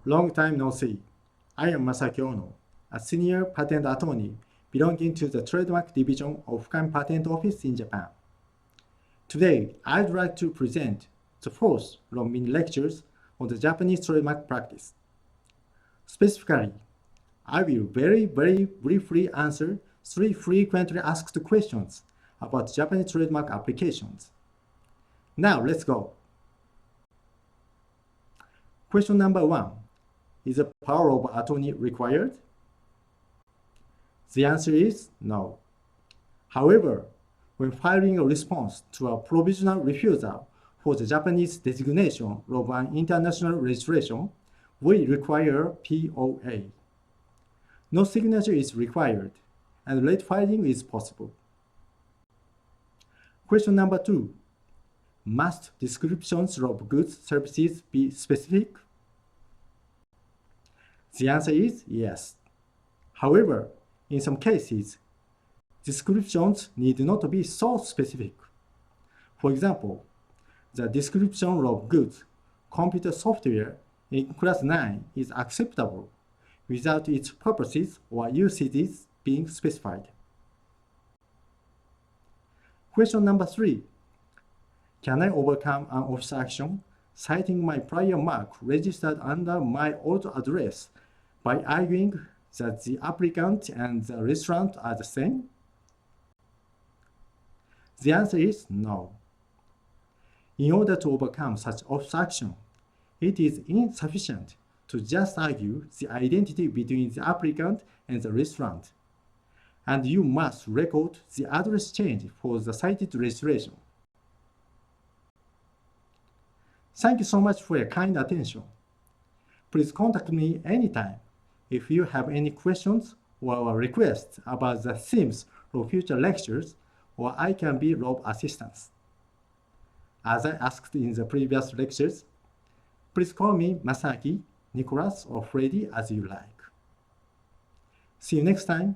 Long time no see. I am Masaki Ono, a senior patent attorney belonging to the Trademark Division of Fukan Patent Office in Japan. Today, I'd like to present the fourth long mini lectures on the Japanese trademark practice. Specifically, I will very briefly answer 3 frequently asked questions about Japanese trademark applications. Now, let's go. Question number 1. Is a power of attorney required? The answer is no. However, when filing a response to a provisional refusal for the Japanese designation of an international registration, we require POA. No signature is required, and late filing is possible. Question number 2. Must descriptions of goods services be specific? The answer is yes. However, in some cases, descriptions need not be so specific. For example, the description of goods computer software in Class 9 is acceptable without its purposes or usages being specified. Question number 3. Can I overcome an office action citing my prior mark registered under my old address by arguing that the applicant and the restaurant are the same? The answer is no. In order to overcome such office action, it is insufficient to just argue the identity between the applicant and the restaurant, and you must record the address change for the cited registration. Thank you so much for your kind attention. Please contact me anytime if you have any questions or requests about the themes of future lectures, or I can be of assistance. As I asked in the previous lectures, please call me Masaki, Nicholas, or Freddy as you like. See you next time.